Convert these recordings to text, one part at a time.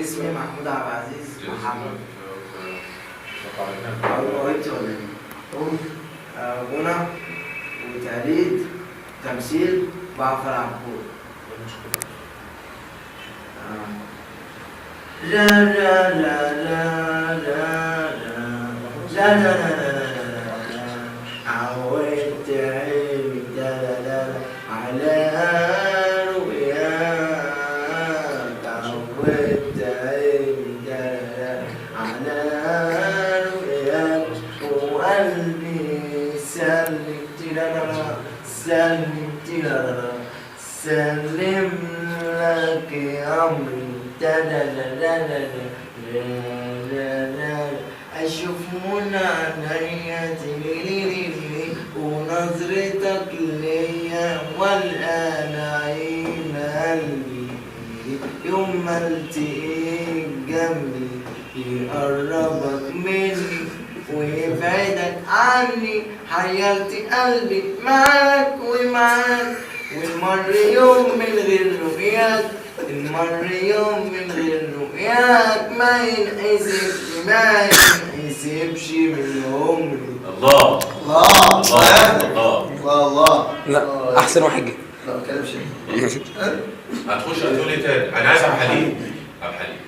اسمي محمود عبد العزيز محمد. قلت غنى وتقليد تمثيل بعرف العب كورة. لا لا لا لا لا لا لا لا عودت عيني لا لا على رؤياك، عودت عيني لا على رؤياك، وقلبي سلم لك أمري لا لا لا لا لا لا أشوف منى عينيا تليلي ونظرتك ليا والآن عين قلبي يوم ما التقيت جنبي يقربك مني ويبعدك عني، حيرت قلبي معاك ومعاك، والمر يوم من غير رؤياك، المر يوم من غير رؤياك ما ينحسبش من عمري. الله الله الله الله الله. لا احسن واحد جه. لا ما اتكلمش. هتخش هتقول ايه تاني؟ انا عايز عبد الحليم. عبد الحليم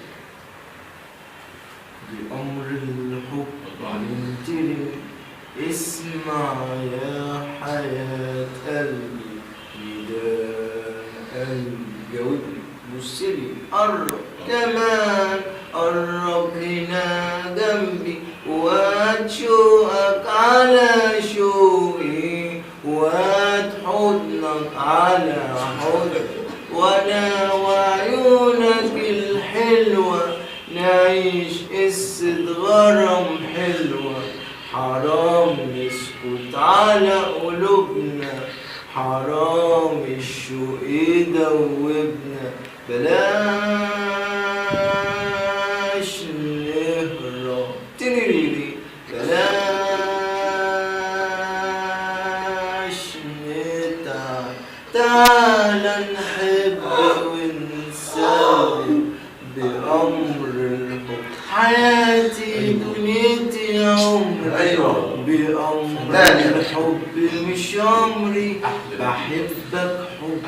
بأمر الحب انتلي اسمع يا حياة قلبي نداء قلبي جاوبني بصلي قرب كمان قرب هنا جنبي وهات شوقك على شوقي وهات حضنك على حضني وانا وعيونك الحلوة نعيش قصة غرام حلوة، حرام نسكت على قلوبنا، حرام الشوق يدوبنا، بلاش نهرب تريري بلاش نتعب، تعالى نحب ونسلم بأمر الحب حياتي دنيتي عمري. أيوة. بأمر الحب مش عمري، بحبك حب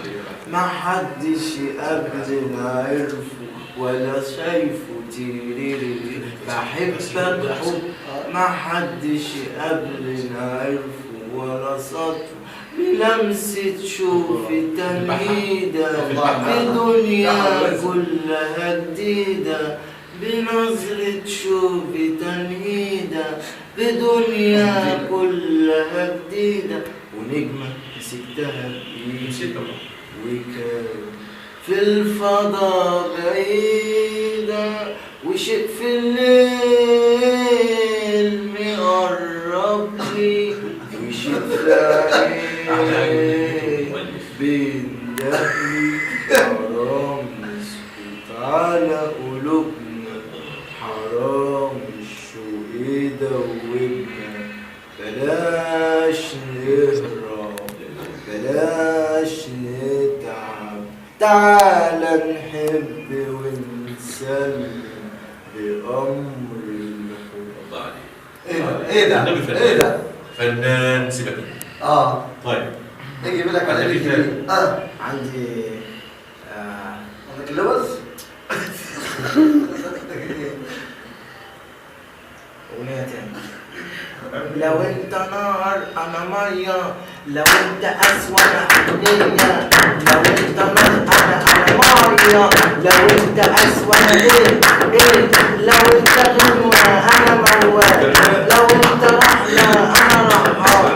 ما حدش قبلنا عرفه ولا شايفه تيريري، بحبك حب ما حدش قبلنا عرفه ولا سطره، بلمسة شوفي تنهيدة بدنيا كلها جديدة، بنظرة شوفي تنهيدة بدنيا كلها جديدة، ونجمة مسكتها بإيدي وكان في الفضاء بعيدة، وشيء في الليل مقربني، وشيء في العين بيندهني، حرام نسكت على قلوبنا، حرام الشوق يدوبنا، بلاش نهرب بلاش نتعب، تعالى نحب ونسلم بأمر الحب. الله عليك. ايه ده؟ النبي فنان. ايه ده؟ فنان سيبك منه. طيب نيجي لك على عندك ايه؟ تاني؟ عندي عندك اللوز؟ أغنية تاني. لو انت نار انا ميه، لو انت اسود عينيا، لو انت نار انا ميه، لو انت اسود ايه لو انت غنوة انا موال، لو انت رحلة انا رحال،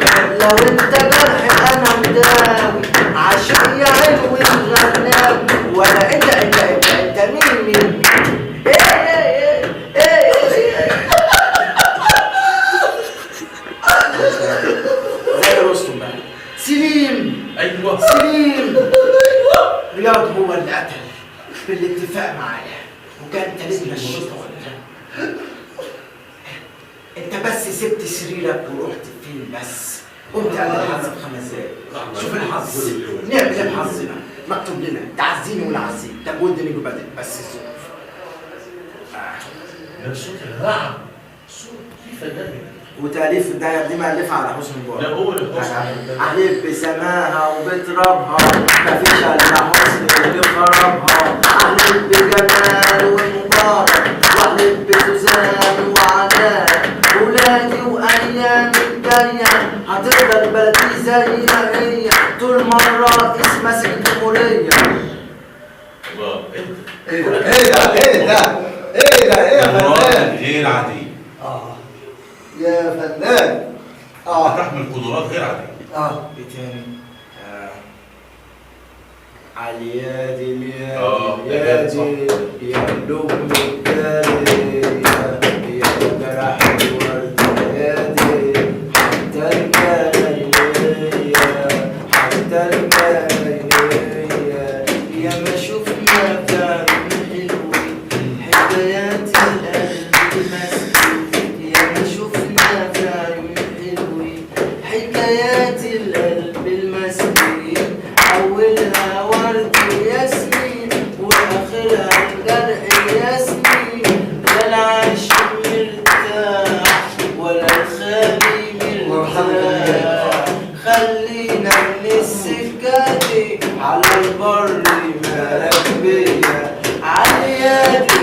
لو انت جرح انا مداوي، عشان يا علوي الغناوي، ولا انت مين زي رستم بقى. سليم ايوه سليم رياض هو اللي قتل بالاتفاق معايا، وكان تلزم الشيطان. انت بس سبت سريرك ورحت فين بس؟ قمت قبل الحظ ب5 دقايق. شوف الحظ نعمل ايه بحظنا؟ مكتوب لنا تعزيني ونعزيك، طب ودني ببدل بس الظروف. ده صوت الرعد، صوت كيف النبي. وتأليف دي مألفها على حسن لا البعد. قول الحسن. أحلف بسماها وبترابها مفيش إلا حسن اللي خربها. أحلف بجمال ومبارك وأحلف بسوزان وعنان ولادي وأيام الجاية هتفضل بلدي زي ما هي طول ما الرئيس ماسك الجمهورية. الله ايه ده ايه ده ايه ده ايه ده ايه يا فنان؟ غير عادي. يا فنان. تحمل قدرات غير عادية. إيه تاني؟ عاليادي اليادي يا لم الداري يا جرح الورد يادي حتى الجاية حتى الجاية يا ما شفنا كان حلوين حكايات القلب مسكين يا ما شفنا كان حلوين حكايات القلب المسكين أولها ورد ياسمين وآخرها الجرح ياسمين لا العاشق مرتاح ولا الخالي مرتاح خلينا من السكة على البر مراكبية عاليادي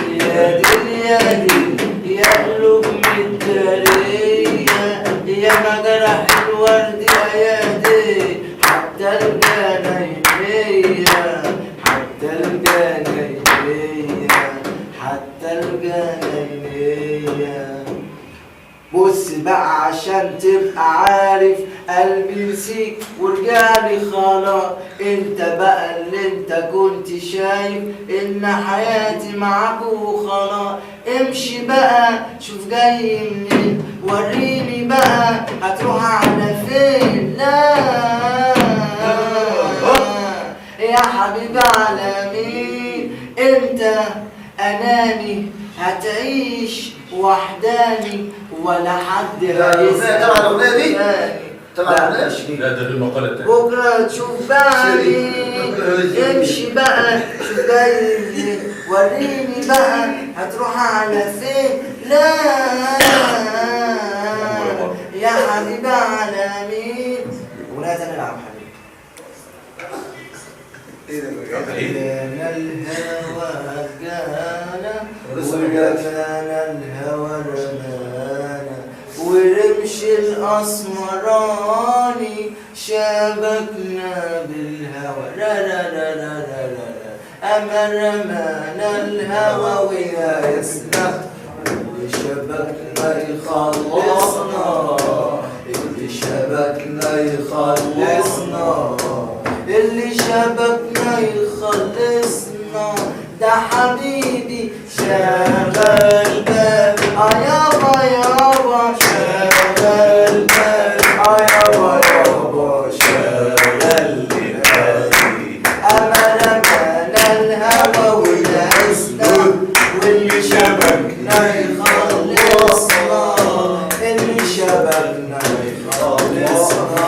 اليادي يا قلوب متدارية يا ما جرح الورد يا يادي حتى الجناينية حتى الجناينية حتى الجناينية. بص بقى عشان تبقى عارف قلبي نسيك ورجعلي خلاص انت بقى اللي انت كنت شايف ان حياتي معاك وخلاص امشي بقى شوف جاي منين وريني بقى هتروح على فين. لا يا حبيبي على مين انت اناني هتعيش وحداني ولا حد هيسأل. طبعا الأغنية دي طبعا لا الأغنية مش دي. لا ده المقالة التانية. بكرة تشوف بعدي امشي بقى شوف جاي منين وريني بقى هتروح على فين. لا يا حبيبي على مين ولا تنلعب حبيبي. جانا الهوى جانا وجانا الهوى رمانا ورمش الأسمراني شبكنا بالهوى لا لا لا لا لا لا أما رمانا الهوى وياسنا اللي شبكنا يخلصنا اللي شبكنا يخلصنا اللي شبكنا يخلصنا ده حبيبي شغل باب يابا يابا شغل باب يابا يابا شغل باب أما رمانا الهوى وياسنا واللي شبكنا يخلصنا اللي شبكنا يخلصنا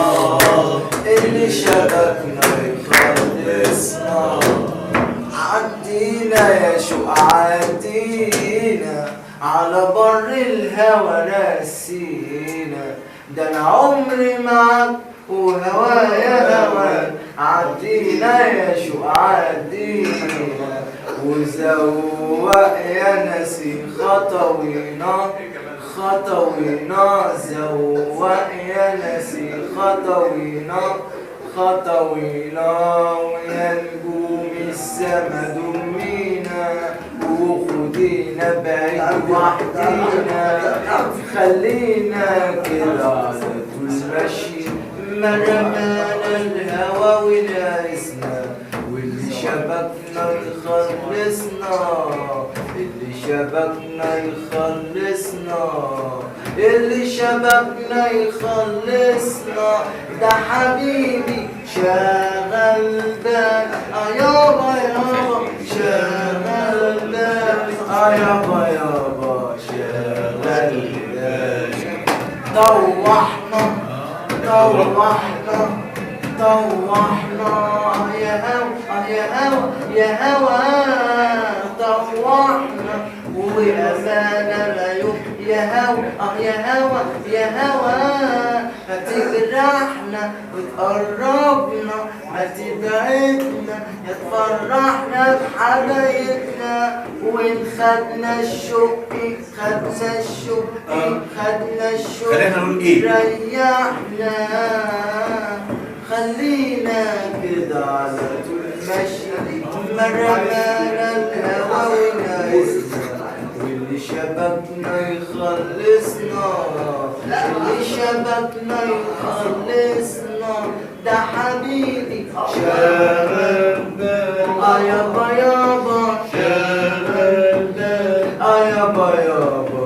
اللي شبكنا يخلصنا. عدينا يا شوق عدينا على بر الهوى نسينا ده انا عمري معاك وهوايا هواك عدينا يا شوق عدينا وزوق يا نسي خطوينا خطوينا زوق يا نسي خطوينا خطوينا ويا نجوم السما دمينا وخدينا بعيد وحدينا خلينا كده على طول ماشي ما رمانا الهوى وناسنا واللي شبكنا يخلصنا اللي شبكنا يخلصنا اللي شبكنا يخلصنا ده حبيبي شغل بال يابا يابا شغل بال يابا يابا شغل بال طوحنا طوحنا طوحنا يا هوا يا هوا يا هوا طوحنا وأمانة هوا يا هوا يا هوا هتجرحنا وتقربنا ما تبعدنا يا تفرحنا بحبايبنا وإن خدنا الشوق خدنا الشوق خدنا الشوق خلينا نقول إيه؟ ريحنا خلينا كده على طول ماشي ما رمانا الهوا ونعيشنا واللي شبكنا يخلصنا اللي شبكنا يخلصنا ده حبيبي شغل بال يابا يابا شغل بال يابا يابا